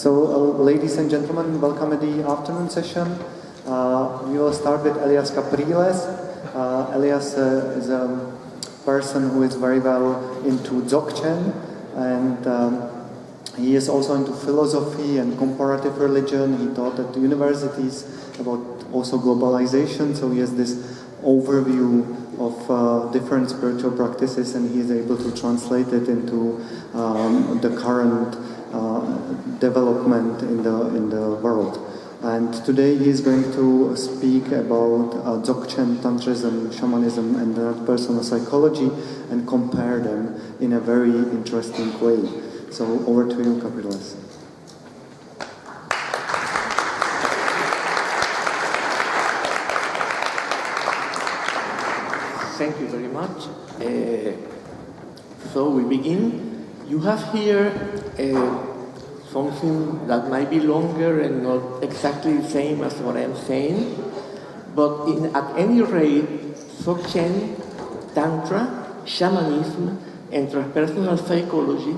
Ladies and gentlemen, welcome to the afternoon session. We will start with Elias Capriles. Elias is a person who is very well into Dzogchen, and he is also into philosophy and comparative religion. He taught at the universities about also globalization, so he has this overview of different spiritual practices, and he is able to translate it into the current development in the world. And today he is going to speak about Dzogchen, Tantrism, Shamanism, and personal psychology, and compare them in a very interesting way. So over to you, Capriles. Thank you very much. So we begin. You have here something that might be longer and not exactly the same as what I'm saying, but at any rate, Dzogchen, Tantra, Shamanism, and transpersonal psychology,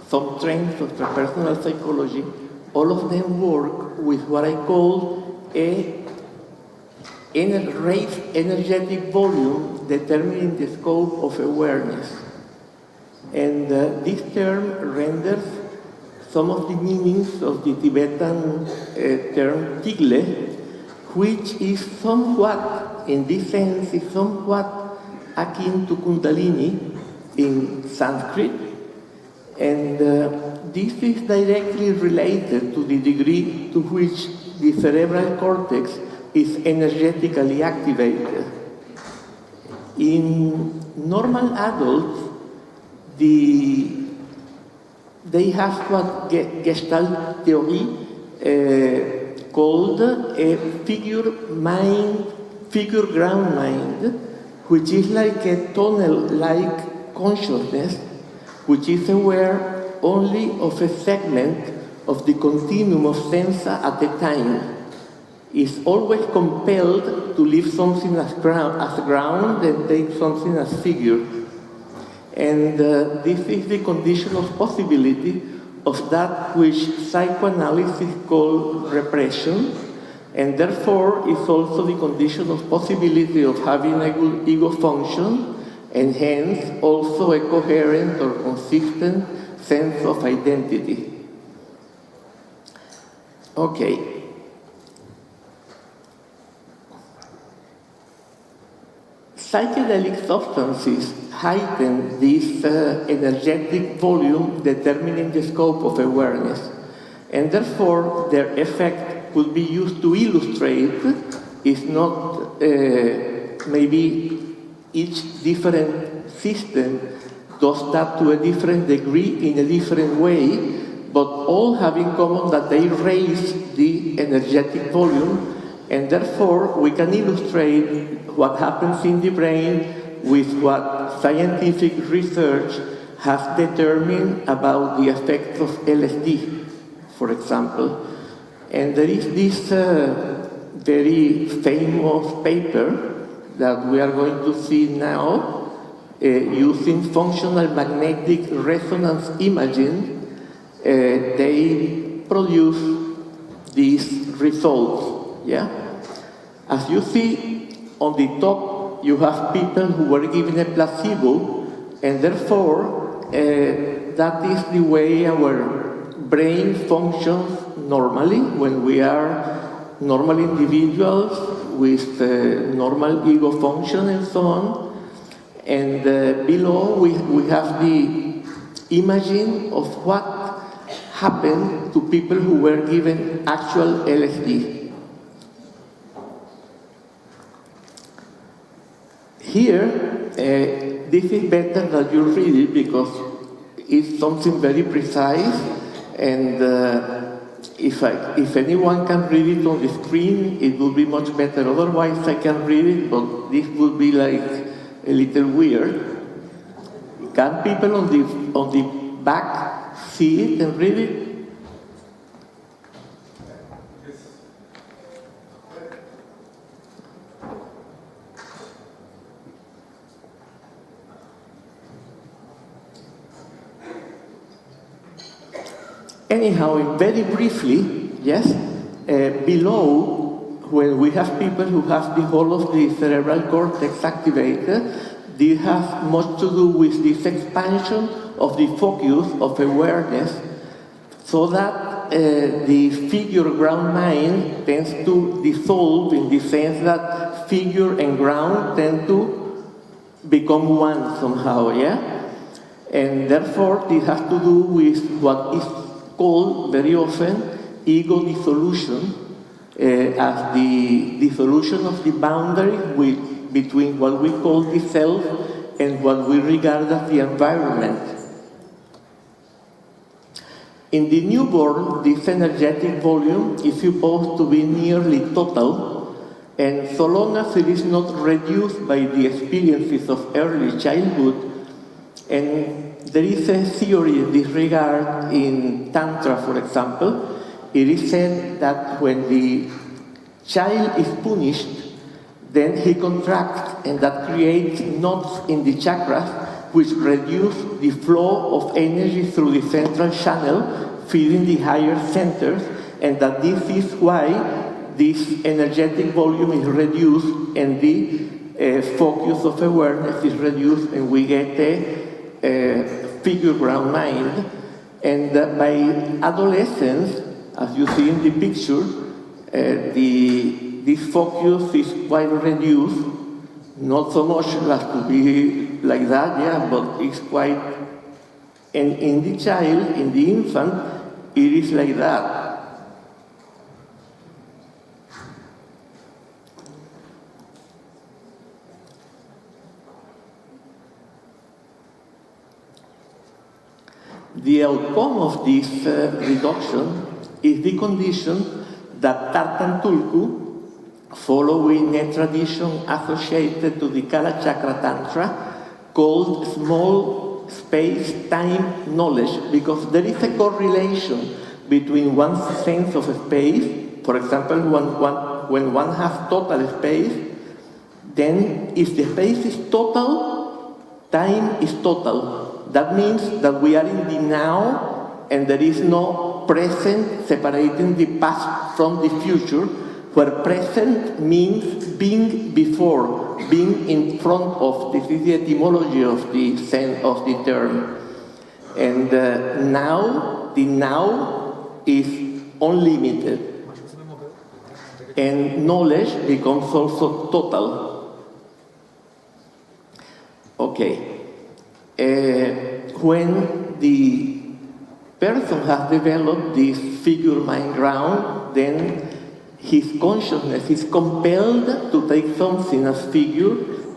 some trends of transpersonal psychology, all of them work with what I call a raised energetic volume determining the scope of awareness. And this term renders some of the meanings of the Tibetan term tigle, which is somewhat, in this sense, is somewhat akin to Kundalini in Sanskrit. And this is directly related to the degree to which the cerebral cortex is energetically activated. In normal adults, they have what Gestalt theory called a figure ground mind, which is like a tunnel-like consciousness, which is aware only of a segment of the continuum of sensa at a time. Is always compelled to leave something as ground and take something as figure. And this is the condition of possibility of that which psychoanalysis calls repression, and therefore is also the condition of possibility of having a good ego function, and hence also a coherent or consistent sense of identity. Okay. Psychedelic substances heighten this energetic volume determining the scope of awareness, and therefore their effect could be used to illustrate, if not maybe each different system does that to a different degree in a different way, but all have in common that they raise the energetic volume, and therefore we can illustrate what happens in the brain with what scientific research has determined about the effects of LSD, for example. And there is this very famous paper that we are going to see now using functional magnetic resonance imaging. They produce these results. Yeah? As you see, on the top, you have people who were given a placebo, and therefore, that is the way our brain functions normally when we are normal individuals with normal ego function and so on. And below, we have the imaging of what happened to people who were given actual LSD. Here, this is better that you read it because it's something very precise, and if anyone can read it on the screen, it will be much better. Otherwise, I can read it, but this would be like a little weird. Can people on the back see it and read it? Anyhow, very briefly, yes, below, when we have people who have the whole of the cerebral cortex activated, this has much to do with this expansion of the focus of awareness, so that the figure ground mind tends to dissolve, in the sense that figure and ground tend to become one somehow, yeah? And therefore, this has to do with what is called very often ego dissolution, as the dissolution of the boundary between what we call the self and what we regard as the environment. In the newborn, this energetic volume is supposed to be nearly total, and so long as it is not reduced by the experiences of early childhood, and there is a theory in this regard in Tantra, for example. It is said that when the child is punished, then he contracts, and that creates knots in the chakras, which reduce the flow of energy through the central channel, feeding the higher centers, and that this is why this energetic volume is reduced, and the focus of awareness is reduced, and we get a figure ground mind. And by adolescence, as you see in the picture, this focus is quite reduced, not so much as to be like that, yeah, but it's quite, and in the child, in the infant, it is like that. The outcome of this reduction is the condition that Tartan Tulku, following a tradition associated to the Kala Chakra Tantra, called small space-time knowledge, because there is a correlation between one's sense of space. For example, when one has total space, then if the space is total, time is total. That means that we are in the now, and there is no present separating the past from the future, where present means being before, being in front of. This is the etymology of the sense of the term. And now, the now is unlimited. And knowledge becomes also total. Okay. When the person has developed this figure mind ground, then his consciousness is compelled to take something as figure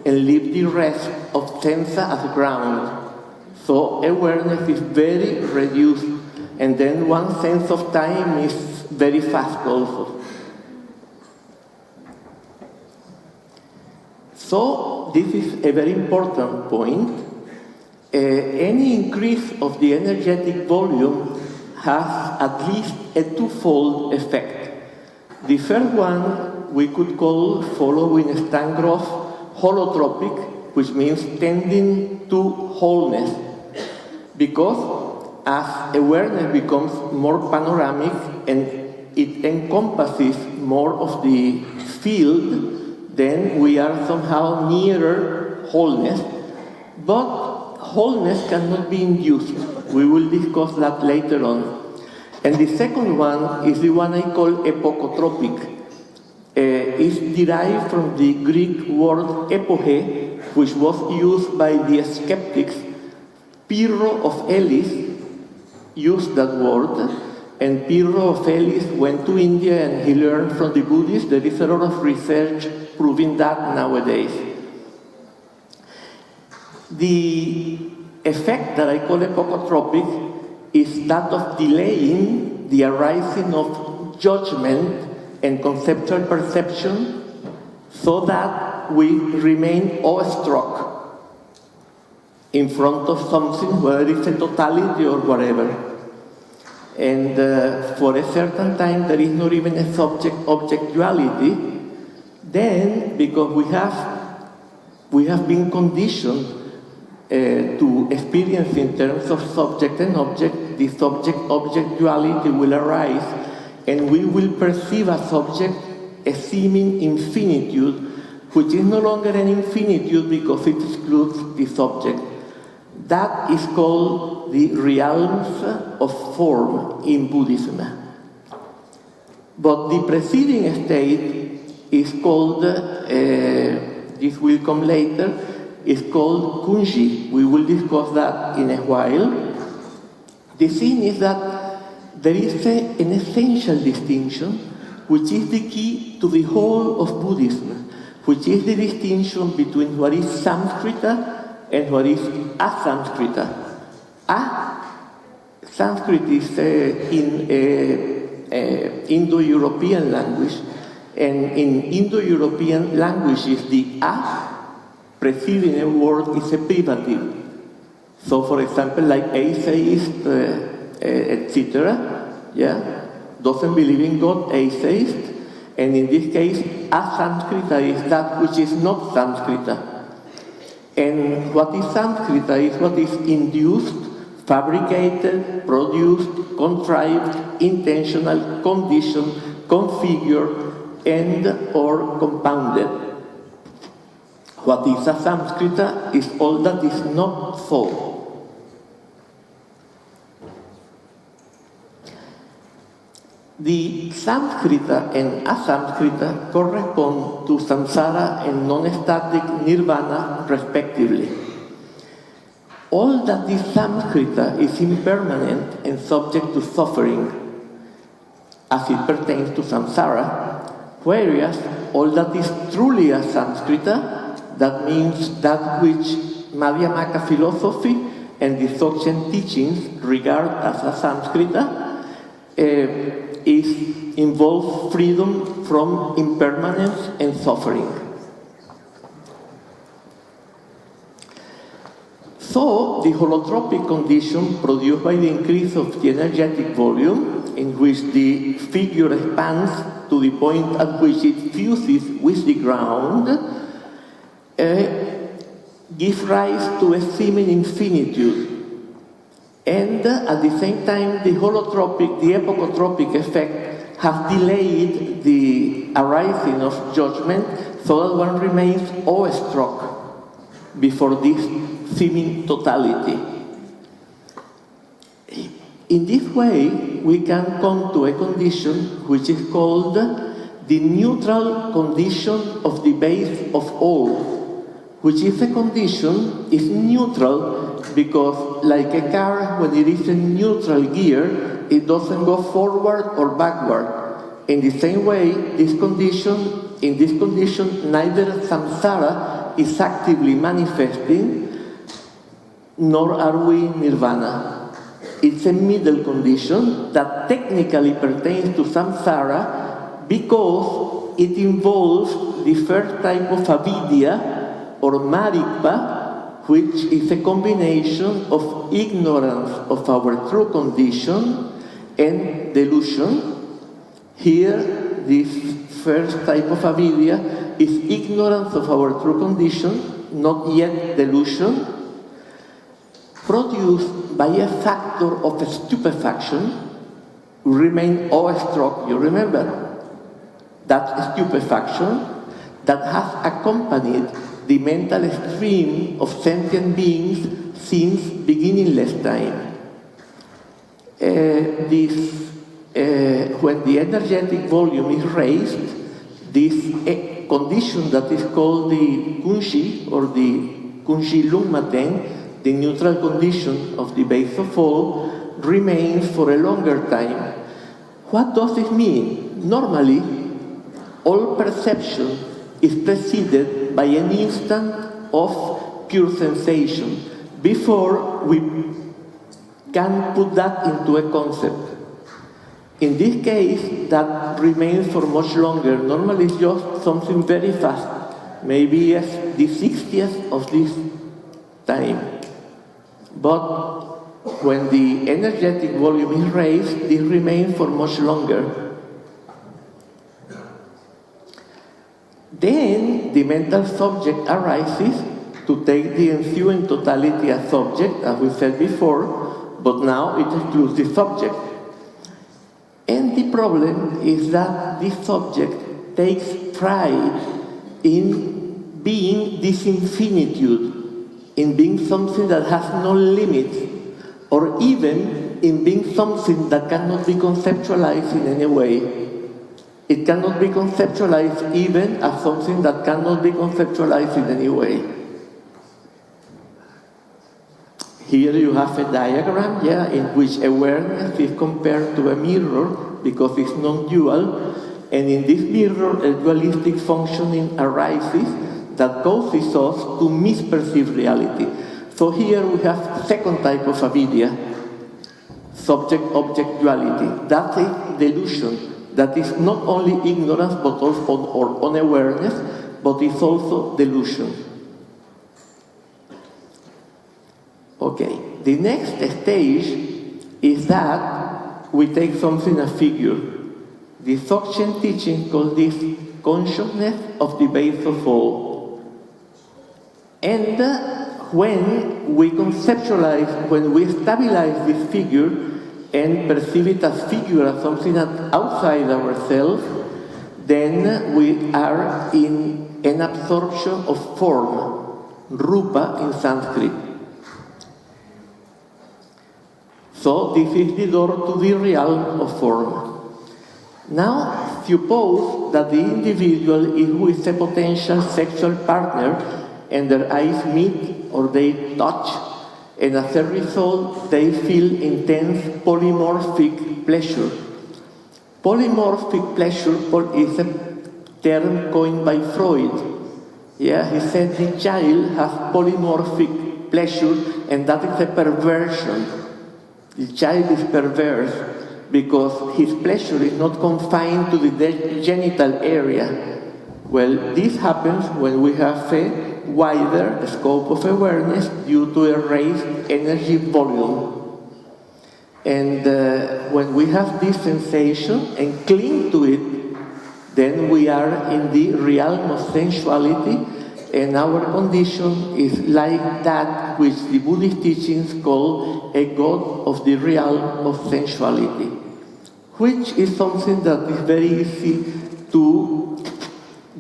and leave the rest of sensa as ground. So awareness is very reduced, and then one sense of time is very fast also. So this is a very important point. Any increase of the energetic volume has at least a twofold effect. The first one we could call, following Stangroff, holotropic, which means tending to wholeness. Because as awareness becomes more panoramic and it encompasses more of the field, then we are somehow nearer wholeness. But wholeness cannot be induced. We will discuss that later on. And the second one is the one I call epochotropic. It's derived from the Greek word epoche, which was used by the skeptics. Pyrrho of Elis used that word, and Pyrrho of Elis went to India and he learned from the Buddhists. There is a lot of research proving that nowadays. The effect that I call epochotropic is that of delaying the arising of judgment and conceptual perception, so that we remain awestruck in front of something, whether it's a totality or whatever. And for a certain time there is not even a objectuality. Then, because we have been conditioned to experience in terms of subject and object, this object-object duality will arise, and we will perceive as object a seeming infinitude, which is no longer an infinitude because it excludes this object. That is called the realms of form in Buddhism. But the preceding state is called, this will come later, is called kunji. We will discuss that in a while. The thing is that there is an essential distinction which is the key to the whole of Buddhism, which is the distinction between what is Samskrita and what is Asamskrita. Sanskrit is in Indo-European language, and in Indo-European languages the preceding a word is a privative. So, for example, like atheist, etc., doesn't believe in God, atheist, and in this case, Asamskrita is that which is not Samskrita. And what is Samskrita is what is induced, fabricated, produced, contrived, intentional, conditioned, configured, and or compounded. What is Asamskrita is all that is not so. The Samskrita and Asamskrita correspond to samsara and non-static nirvana, respectively. All that is Samskrita is impermanent and subject to suffering, as it pertains to samsara, whereas all that is truly Asamskrita, that means that which Madhyamaka philosophy and the Dzogchen teachings regard as Asamskrita, involves freedom from impermanence and suffering. So, the holotropic condition produced by the increase of the energetic volume, in which the figure expands to the point at which it fuses with the ground, gives rise to a seeming infinitude. And at the same time, the holotropic, the epochotropic effect has delayed the arising of judgment so that one remains awestruck before this seeming totality. In this way, we can come to a condition which is called the neutral condition of the base of all, which is a condition is neutral because, like a car, when it is in neutral gear, it doesn't go forward or backward. In the same way, in this condition, neither samsara is actively manifesting, nor are we nirvana. It's a middle condition that technically pertains to samsara because it involves the first type of avidya or marikpa, which is a combination of ignorance of our true condition and delusion. Here, this first type of avidya is ignorance of our true condition, not yet delusion, produced by a factor of stupefaction. We remain awestruck, you remember? That stupefaction that has accompanied the mental stream of sentient beings since beginningless time. When the energetic volume is raised, this condition that is called the kunshi or the kunshi lungmaten, the neutral condition of the base of all, remains for a longer time. What does it mean? Normally, all perception is preceded by an instant of pure sensation before we can put that into a concept. In this case, that remains for much longer. Normally it's just something very fast, maybe as the 60th of this time. But when the energetic volume is raised, this remains for much longer. Then the mental subject arises to take the ensuing totality as subject, as we said before, but now it includes the subject. And the problem is that this subject takes pride in being this infinitude, in being something that has no limits, or even in being something that cannot be conceptualized in any way. It cannot be conceptualized even as something that cannot be conceptualized in any way. Here you have a diagram, in which awareness is compared to a mirror because it's non-dual, and in this mirror a dualistic functioning arises that causes us to misperceive reality. So here we have second type of avidya, subject-object duality. That's a delusion that is not only ignorance but also or unawareness, but is also delusion. Okay, the next stage is that we take something a figure. The Dzogchen teaching calls this consciousness of the base of all. And when we conceptualize, when we stabilize this figure and perceive it as figure, as something that's outside ourselves, then we are in an absorption of form, rupa in Sanskrit. So this is the door to the realm of form. Now, suppose that the individual is with a potential sexual partner and their eyes meet or they touch, and as a result, they feel intense polymorphic pleasure. Polymorphic pleasure is a term coined by Freud. He said the child has polymorphic pleasure, and that is a perversion. The child is perverse because his pleasure is not confined to the genital area. Well, this happens when we have a wider scope of awareness due to a raised energy volume. And when we have this sensation and cling to it, then we are in the realm of sensuality, and our condition is like that which the Buddhist teachings call a god of the realm of sensuality, which is something that is very easy to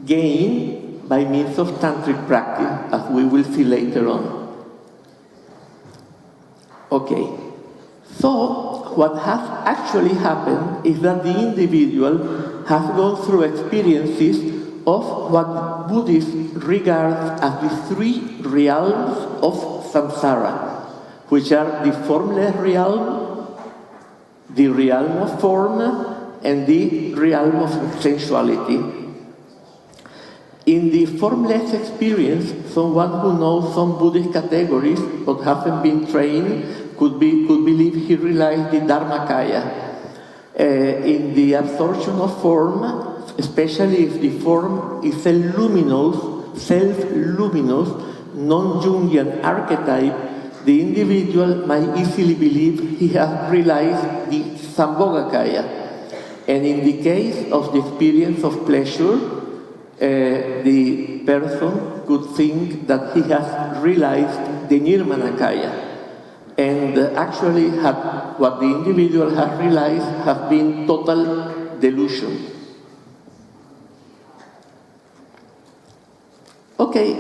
gain by means of tantric practice, as we will see later on. Okay, so what has actually happened is that the individual has gone through experiences of what Buddhists regard as the three realms of samsara, which are the formless realm, the realm of form, and the realm of sensuality. In the formless experience, someone who knows some Buddhist categories but hasn't been trained could believe he realized the Dharmakaya. In the absorption of form, especially if the form is a luminous, self-luminous, non-Jungian archetype, the individual might easily believe he has realized the Sambhogakaya. And in the case of the experience of pleasure, the person could think that he has realized the Nirmanakaya. And actually, what the individual has realized has been total delusion. Okay,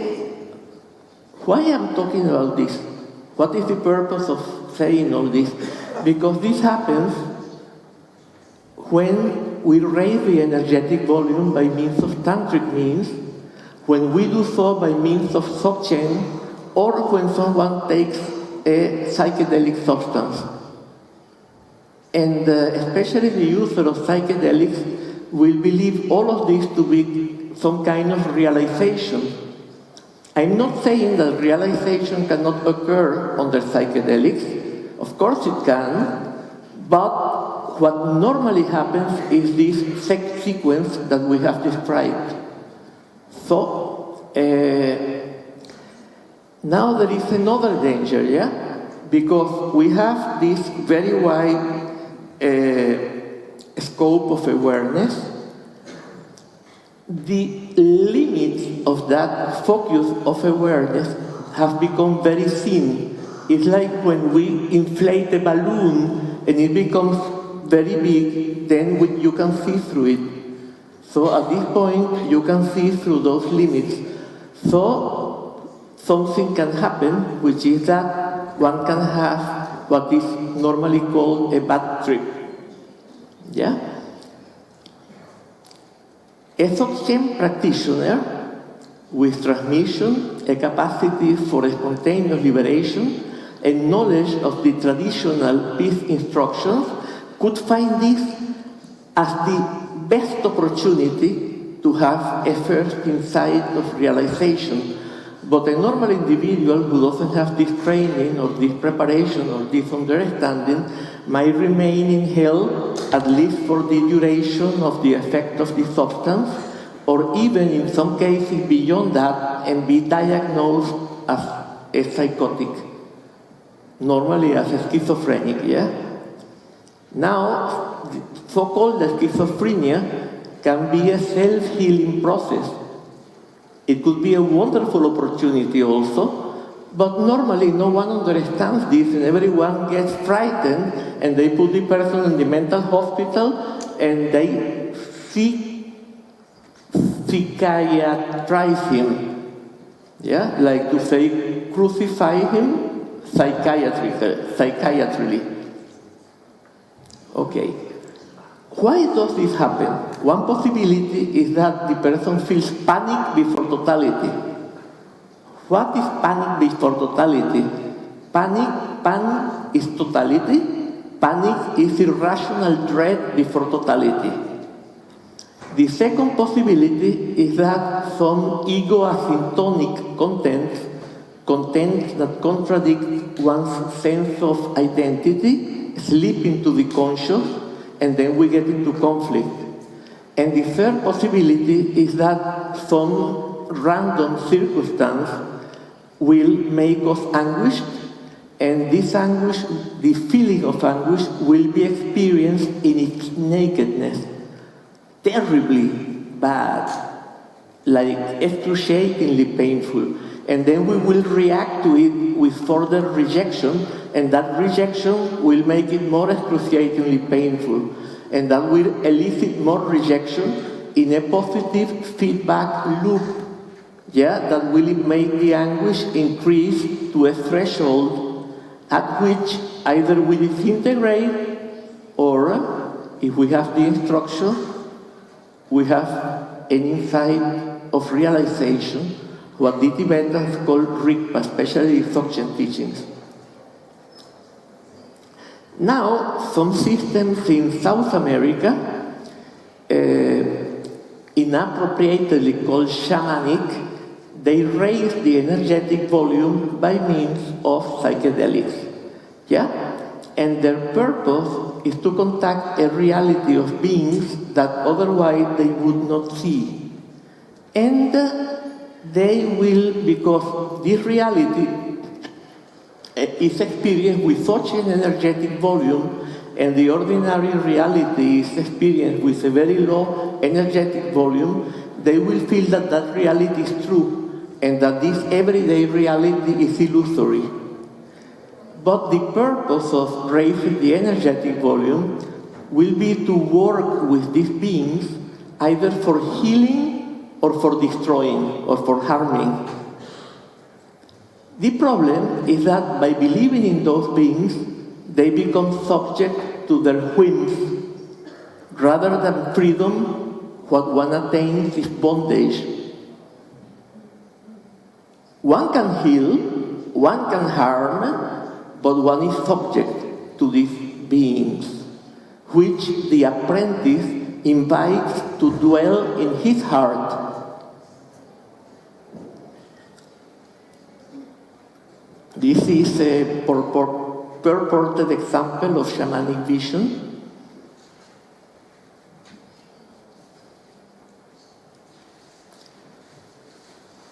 why am I talking about this? What is the purpose of saying all this? Because this happens when we raise the energetic volume by means of tantric means, when we do so by means of Dzogchen, or when someone takes a psychedelic substance. And especially the user of psychedelics will believe all of this to be some kind of realization. I'm not saying that realization cannot occur under psychedelics. Of course it can, but what normally happens is this sequence that we have described. So, now there is another danger, because we have this very wide scope of awareness. The limits of that focus of awareness have become very thin It's like when we inflate a balloon and it becomes very big, then you can see through it. So at this point, you can see through those limits. So something can happen, which is that one can have what is normally called a bad trip. Yeah? A Dzogchen practitioner with transmission, a capacity for spontaneous liberation, and knowledge of the traditional peace instructions could find this as the best opportunity to have a first insight of realization. But a normal individual who doesn't have this training or this preparation or this understanding might remain in hell, at least for the duration of the effect of the substance, or even in some cases beyond that, and be diagnosed as a psychotic, normally as a schizophrenic, yeah? Now, so-called schizophrenia can be a self-healing process. It could be a wonderful opportunity also, but normally no one understands this and everyone gets frightened and they put the person in the mental hospital and they psychiatrize him. Yeah, like to say, crucify him psychiatrically. Okay. Why does this happen? One possibility is that the person feels panic before totality. What is panic before totality? Panic is totality. Panic is irrational dread before totality. The second possibility is that some ego-asymptotic contents that contradict one's sense of identity slip into the conscious, and then we get into conflict. And the third possibility is that some random circumstance will make us anguished, and this anguish, the feeling of anguish, will be experienced in its nakedness. Terribly bad, like excruciatingly painful. And then we will react to it with further rejection, and that rejection will make it more excruciatingly painful. And that will elicit more rejection in a positive feedback loop. Yeah, that will make the anguish increase to a threshold at which either we disintegrate, or if we have the instruction, we have an insight of realization, what the Tibetans call Rigpa, especially Dzogchen teachings. Now, some systems in South America, inappropriately called shamanic, they raise the energetic volume by means of psychedelics. Yeah? And their purpose is to contact a reality of beings that otherwise they would not see. And they will, because this reality is experienced with such an energetic volume, and the ordinary reality is experienced with a very low energetic volume, they will feel that that reality is true, and that this everyday reality is illusory. But the purpose of raising the energetic volume will be to work with these beings either for healing or for destroying or for harming. The problem is that by believing in those beings, they become subject to their whims. Rather than freedom, what one attains is bondage. One can heal, one can harm, but one is subject to these beings, which the apprentice invites to dwell in his heart. This is a purported example of shamanic vision.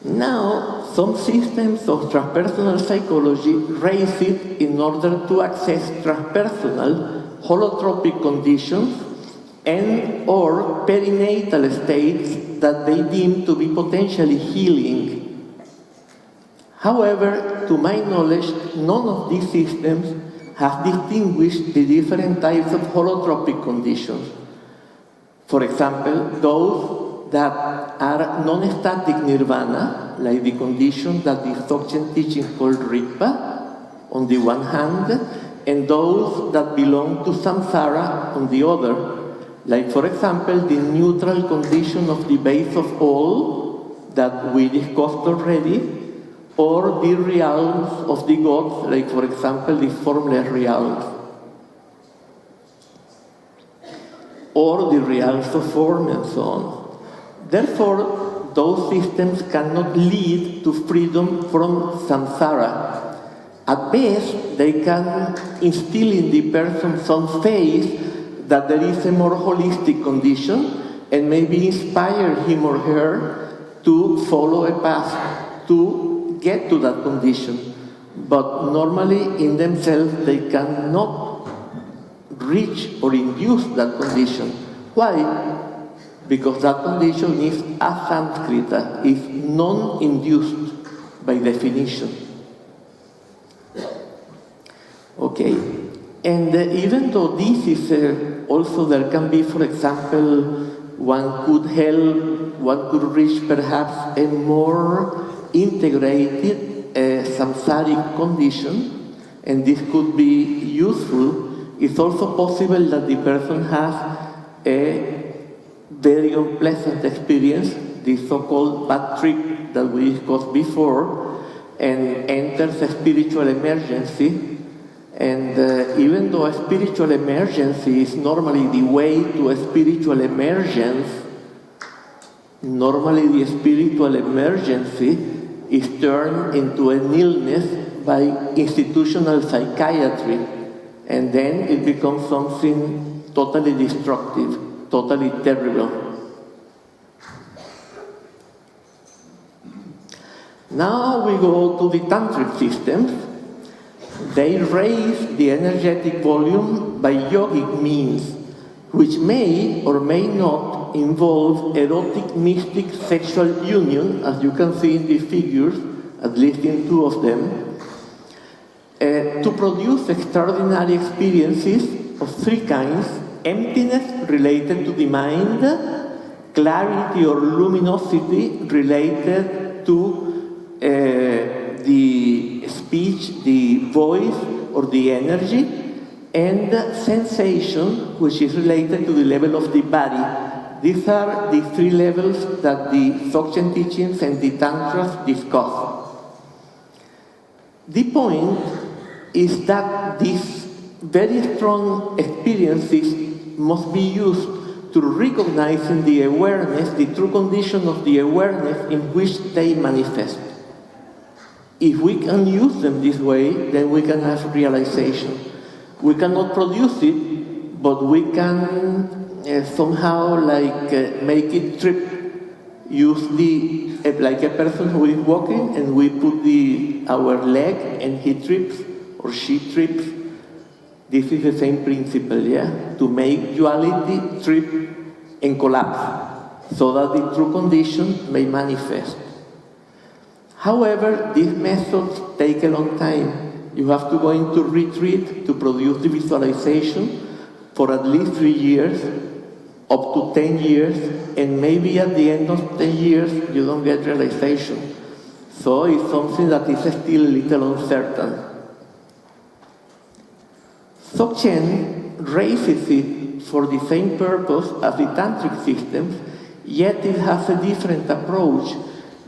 Now, some systems of transpersonal psychology raise it in order to access transpersonal holotropic conditions and or perinatal states that they deem to be potentially healing. However, to my knowledge, none of these systems have distinguished the different types of holotropic conditions. For example, those that are non-static nirvana, like the condition that the Dzogchen teaching called Rigpa, on the one hand, and those that belong to samsara on the other, like, for example, the neutral condition of the base of all that we discussed already, or the realms of the gods, like, for example, the formless realms, or the realms of form, and so on. Therefore, those systems cannot lead to freedom from samsara. At best, they can instill in the person some faith that there is a more holistic condition and maybe inspire him or her to follow a path to get to that condition. But normally, in themselves, they cannot reach or induce that condition. Why? Because that condition is asamskrita, is non-induced by definition. Okay, and even though this is also, there can be, for example, one could reach perhaps a more integrated samsaric condition, and this could be useful. It's also possible that the person has a very unpleasant experience, the so-called bad trip that we discussed before, and enters a spiritual emergency. And even though a spiritual emergency is normally the way to a spiritual emergence, normally the spiritual emergency is turned into an illness by institutional psychiatry, and then it becomes something totally destructive, totally terrible. Now we go to the tantric systems. They raise the energetic volume by yogic means, which may or may not involve erotic, mystic sexual union, as you can see in these figures, at least in two of them, to produce extraordinary experiences of three kinds: emptiness related to the mind, clarity or luminosity related to the speech, the voice, or the energy, and sensation, which is related to the level of the body. These are the three levels that the Dzogchen teachings and the Tantras discuss. The point is that these very strong experiences must be used to recognize in the awareness the true condition of the awareness in which they manifest. If we can use them this way, then we can have realization. We cannot produce it, but we can somehow make it trip. Use like a person who is walking, and we put our leg, and he trips or she trips. This is the same principle, yeah? To make duality trip and collapse, so that the true condition may manifest. However, these methods take a long time. You have to go into retreat to produce the visualization for at least 3 years, up to 10 years, and maybe at the end of 10 years, you don't get realization. So it's something that is still a little uncertain. Dzogchen raises it for the same purpose as the tantric systems, yet it has a different approach.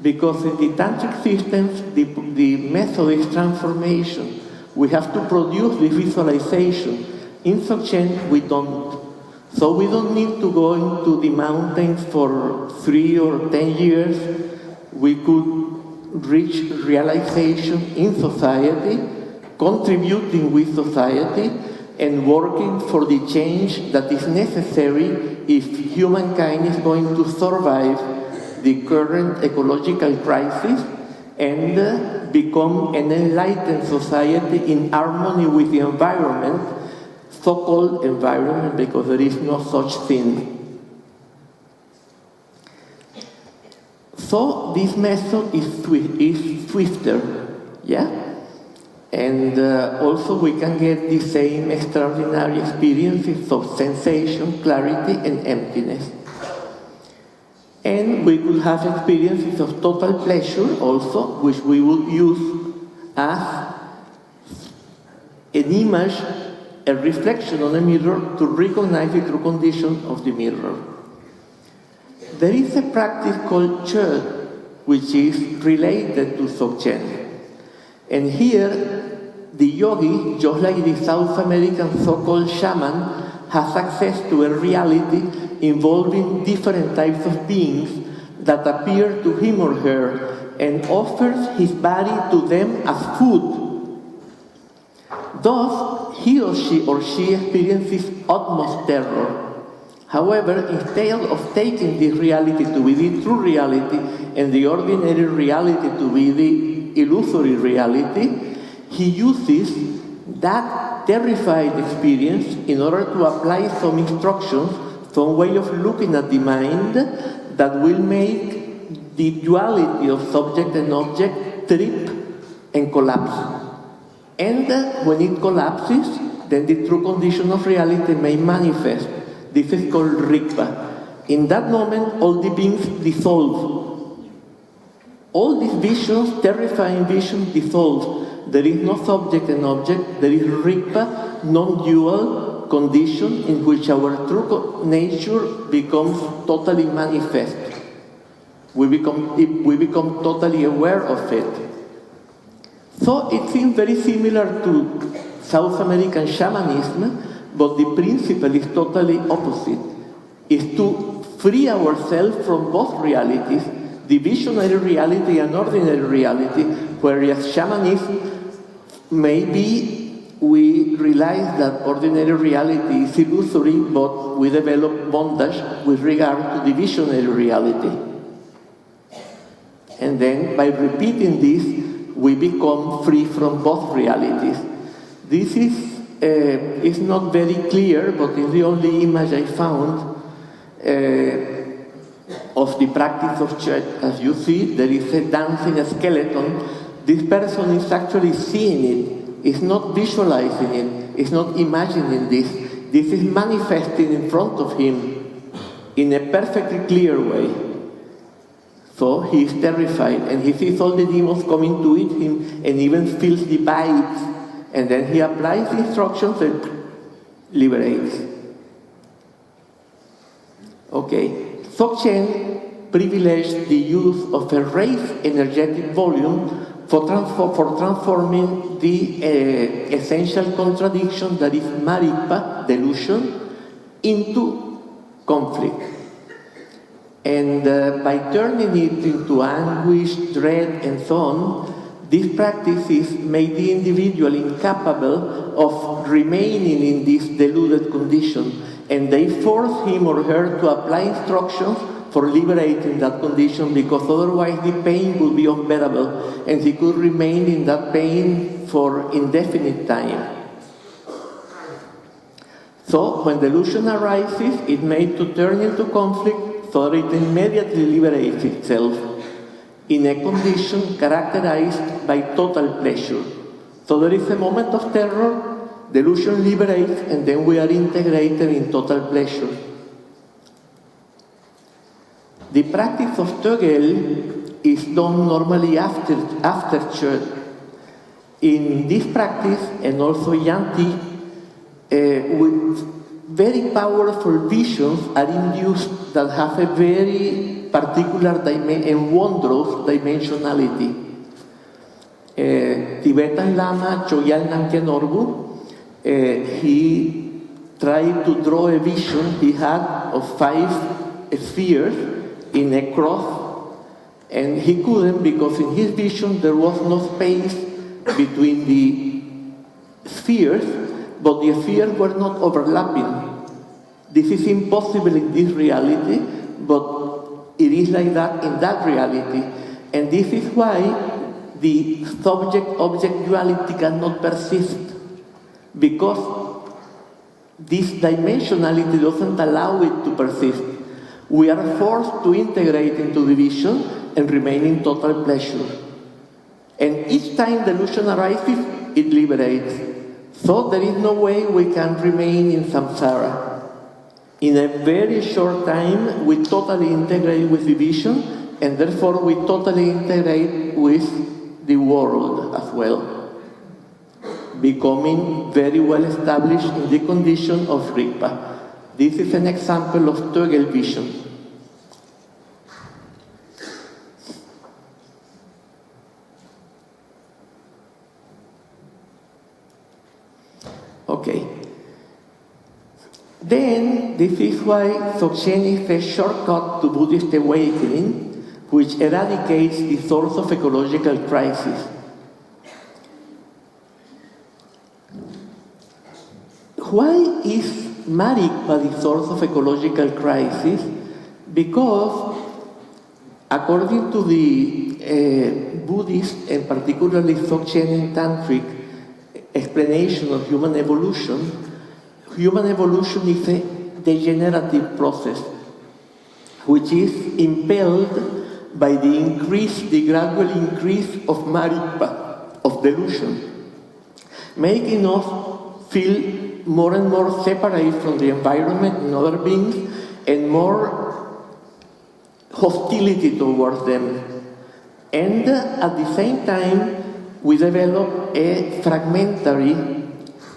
Because in the tantric systems, the method is transformation. We have to produce the visualization. In Dzogchen, we don't. So we don't need to go into the mountains for 3 or 10 years. We could reach realization in society, contributing with society, and working for the change that is necessary if humankind is going to survive the current ecological crisis and become an enlightened society in harmony with the environment, so-called environment, because there is no such thing. So this method is swifter. Yeah? And also we can get the same extraordinary experiences of sensation, clarity, and emptiness. And we could have experiences of total pleasure also, which we would use as an image, a reflection on a mirror to recognize the true condition of the mirror. There is a practice called Chö, which is related to Dzogchen. And here, the yogi, just like the South American so-called shaman, has access to a reality involving different types of beings that appear to him or her and offers his body to them as food. Thus, he or she experiences utmost terror. However, instead of taking this reality to be the true reality and the ordinary reality to be the illusory reality, he uses that terrified experience in order to apply some instructions, some way of looking at the mind that will make the duality of subject and object trip and collapse. And when it collapses, then the true condition of reality may manifest. This is called Rigpa. In that moment, all the beings dissolve. All these visions, terrifying visions, dissolve. There is no subject and object. There is Rigpa, non-dual condition in which our true nature becomes totally manifest. We become totally aware of it. So it seems very similar to South American shamanism, but the principle is totally opposite. Is to free ourselves from both realities, the visionary reality and ordinary reality, whereas shamanism, maybe we realize that ordinary reality is illusory, but we develop bondage with regard to the visionary reality. And then by repeating this, we become free from both realities. This is not very clear, but it's the only image I found of the practice of church. As you see, there is a dancing skeleton. This person is actually seeing it. It's not visualizing it. It's not imagining this. This is manifesting in front of him in a perfectly clear way. So he is terrified, and he sees all the demons coming to eat him, and even feels the bites. And then he applies the instructions and liberates. Okay, Dzogchen privileged the use of a raised energetic volume for transforming the essential contradiction that is Marikpa, delusion, into conflict. And by turning it into anguish, dread, and so on, these practices made the individual incapable of remaining in this deluded condition, and they forced him or her to apply instructions for liberating that condition, because otherwise the pain would be unbearable, and he could remain in that pain for indefinite time. So, when delusion arises, it may to turn into conflict, so that it immediately liberates itself in a condition characterized by total pleasure. So there is a moment of terror, delusion liberates, and then we are integrated in total pleasure. The practice of Tögel is done normally after church. In this practice, and also Yanti, with very powerful visions are induced that have a very particular and wondrous dimensionality. Tibetan Lama Chogyal Namkhen Norbu, he tried to draw a vision he had of 5 spheres in a cross, and he couldn't, because in his vision there was no space between the spheres, but the spheres were not overlapping. This is impossible in this reality, but it is like that in that reality. And this is why the subject-object duality cannot persist, because this dimensionality doesn't allow it to persist. We are forced to integrate into the vision and remain in total pleasure. And each time delusion arises, it liberates. So there is no way we can remain in samsara. In a very short time, we totally integrate with division, and therefore we totally integrate with the world as well, becoming very well established in the condition of Rigpa. This is an example of Tögel vision. Okay. Then, this is why Dzogchen is a shortcut to Buddhist awakening, which eradicates the source of ecological crisis. Why is Marikpa the source of ecological crisis? Because, according to the Buddhist, and particularly Dzogchen and Tantric, explanation of human evolution is a degenerative process, which is impelled by the gradual increase of Marikpa, of delusion, making us feel more and more separate from the environment and other beings, and more hostility towards them. And at the same time, we develop a fragmentary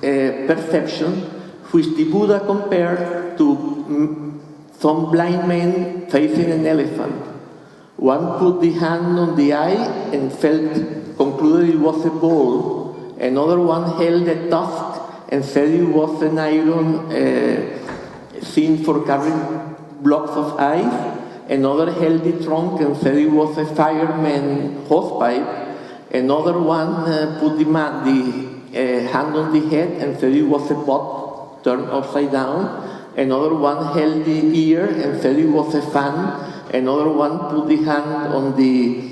perception, which the Buddha compared to some blind men facing an elephant. One put the hand on the eye and concluded it was a ball. Another one held a tusk and said it was an iron thing for carrying blocks of ice. Another held the trunk and said it was a fireman hosepipe. Another one put the hand on the head and said it was a pot turned upside down. Another one held the ear and said it was a fan. Another one put the hand on the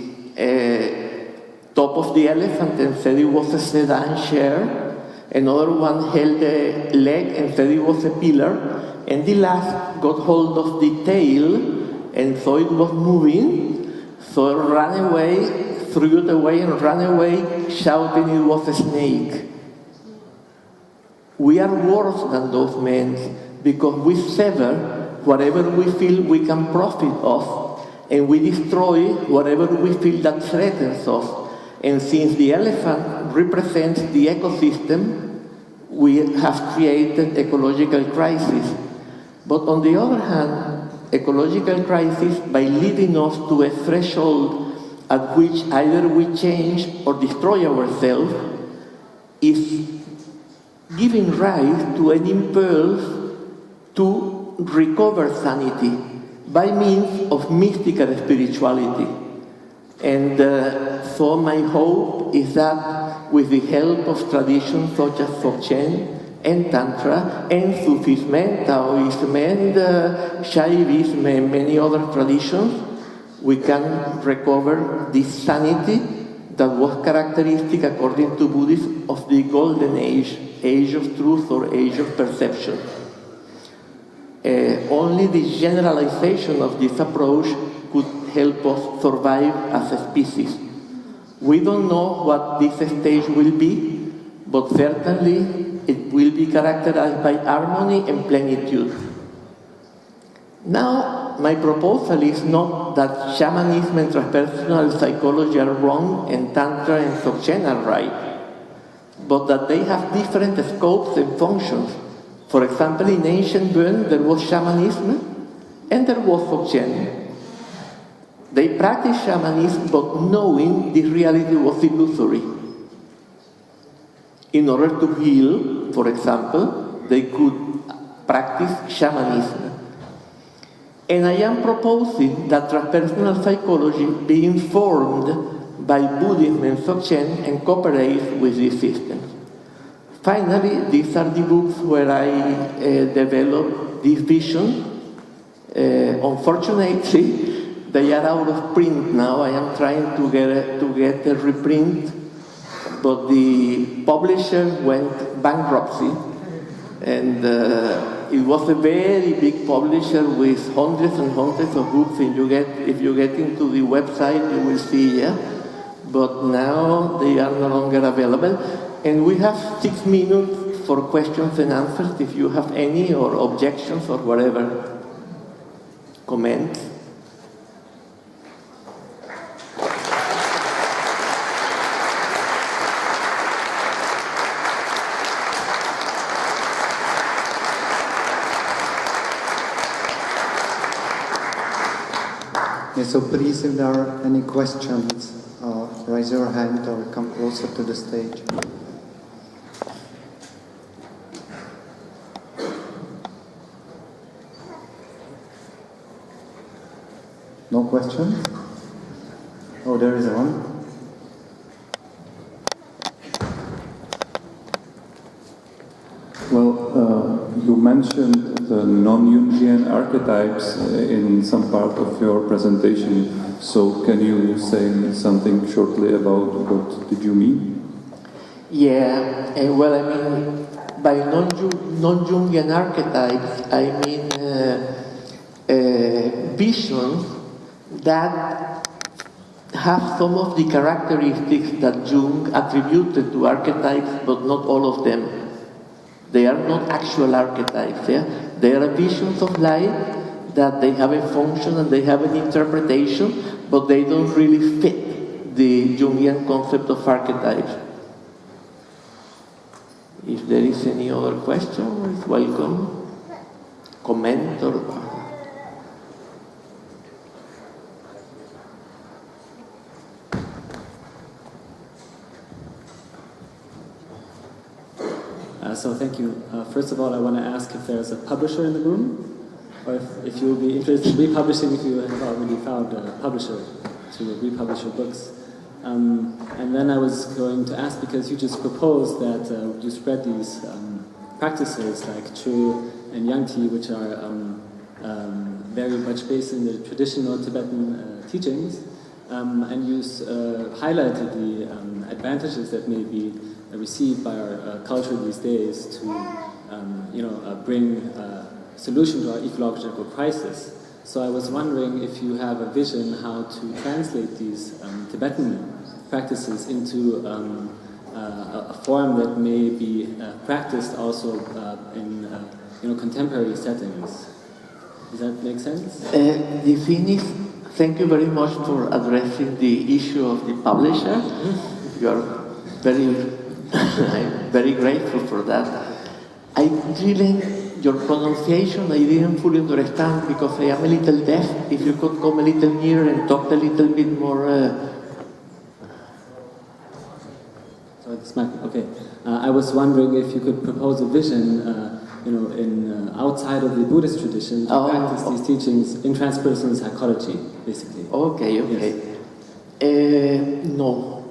top of the elephant and said it was a sedan chair. Another one held a leg and said it was a pillar. And the last got hold of the tail and saw it was moving. So it ran away, threw it away and ran away, shouting it was a snake. We are worse than those men because we sever whatever we feel we can profit of, and we destroy whatever we feel that threatens us. And since the elephant represents the ecosystem, we have created ecological crisis. But on the other hand, ecological crisis, by leading us to a threshold at which either we change or destroy ourselves, is giving rise to an impulse to recover sanity by means of mystical spirituality. And so my hope is that with the help of traditions such as Dzogchen and Tantra and Sufism and Taoism and Shaivism and many other traditions, we can recover this sanity that was characteristic, according to Buddhism, of the golden age, age of truth or age of perception. Only the generalization of this approach could help us survive as a species. We don't know what this stage will be, but certainly it will be characterized by harmony and plenitude. Now, my proposal is not that shamanism and transpersonal psychology are wrong and Tantra and Dzogchen are right, but that they have different scopes and functions. For example, in ancient Burma, there was shamanism and there was Dzogchen. They practiced shamanism, but knowing this reality was illusory. In order to heal, for example, they could practice shamanism. And I am proposing that transpersonal psychology be informed by Buddhism and Dzogchen and cooperates with these systems. Finally, these are the books where I developed this vision. Unfortunately, they are out of print now. I am trying to get a reprint, but the publisher went bankruptcy, and it was a very big publisher with hundreds and hundreds of books. And if you get into the website, you will see, yeah. but now they are no longer available. And we have 6 minutes for questions and answers if you have any, or objections or whatever. Comments? Yeah, so please, if there are any questions, raise your hand or come closer to the stage. No questions? Oh, there is one. Well, you mentioned the non-Jungian archetypes in some part of your presentation. So can you say something shortly about what did you mean? Yeah, well, I mean, by non-Jungian archetypes, I mean visions that have some of the characteristics that Jung attributed to archetypes, but not all of them. They are not actual archetypes. Yeah? They are visions of life that they have a function and they have an interpretation, but they don't really fit the Jungian concept of archetypes. If there is any other question, it's welcome. Comment or... So thank you. First of all, I want to ask if there's a publisher in the room, or if you would be interested in republishing, if you have already found a publisher to republish your books. And then I was going to ask, because you just proposed that you spread these practices like Chu and Yangti, which are very much based in the traditional Tibetan teachings, and you highlighted the advantages that may be received by our culture these days to, bring a solution to our ecological crisis. So I was wondering if you have a vision how to translate these Tibetan practices into a form that may be practiced also in contemporary settings. Does that make sense? The thing is, thank you very much for addressing the issue of the publisher. You are I'm very grateful for that. Your pronunciation I didn't fully understand because I am a little deaf. If you could come a little nearer and talk a little bit more. Sorry, this mic. Okay. I was wondering if you could propose a vision, in outside of the Buddhist tradition to practice these teachings in transpersonal psychology, basically. Okay. Yes. No,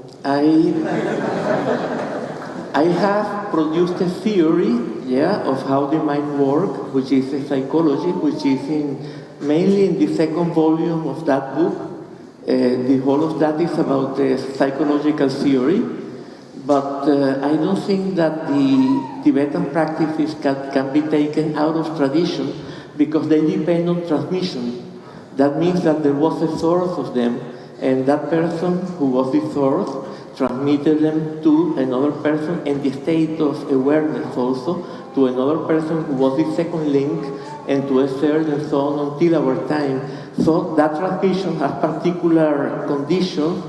I have produced a theory, of how the mind works, which is a psychology, which is mainly in the second volume of that book. The whole of that is about the psychological theory, but I don't think that the Tibetan practices can be taken out of tradition because they depend on transmission. That means that there was a source of them, and that person who was the source transmitted them to another person, and the state of awareness also to another person who was the second link, and to a third, and so on until our time. So that transmission has particular conditions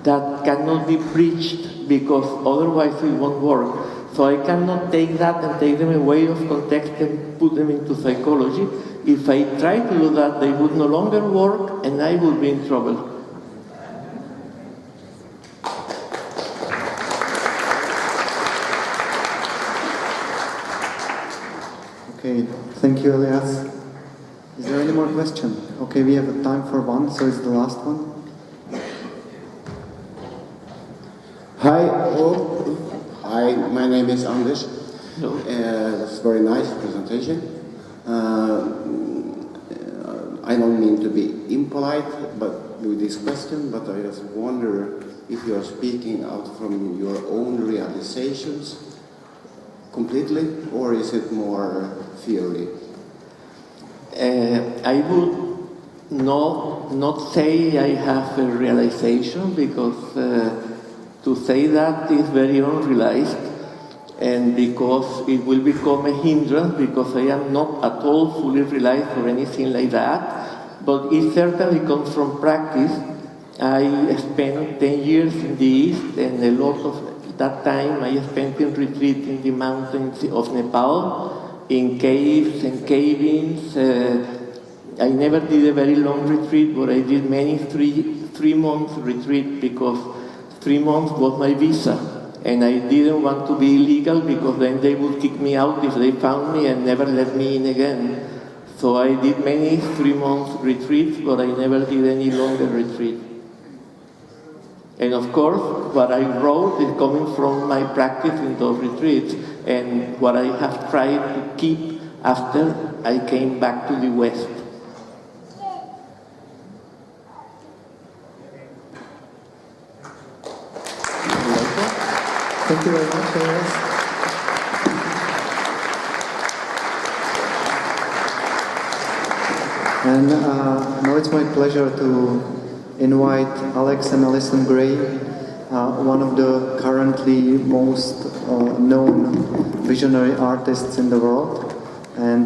that cannot be breached because otherwise it won't work. So I cannot take that and take them away of context and put them into psychology. If I try to do that, they would no longer work and I would be in trouble. Okay, thank you, Elias. Is there any more question? Okay, we have time for one, so it's the last one. Hi, all. Hi, my name is Anders. No. That's a very nice presentation. I don't mean to be impolite with this question, but I just wonder if you are speaking out from your own realizations completely, or is it more theory? I would not say I have a realization, because to say that is very unrealized, and because it will become a hindrance, because I am not at all fully realized or anything like that. But it certainly comes from practice. I spent 10 years in the East, and a lot of that time I spent in retreat in the mountains of Nepal, in caves and cave-ins. I never did a very long retreat, but I did many three-month retreat, because 3 months was my visa. And I didn't want to be illegal, because then they would kick me out if they found me and never let me in again. So I did many 3-month retreats, but I never did any longer retreat. And of course, what I wrote is coming from my practice in those retreats, and what I have tried to keep after I came back to the West. Thank you very much, Elias. And now it's my pleasure to invite Alex and Alison Gray, one of the currently most known visionary artists in the world. And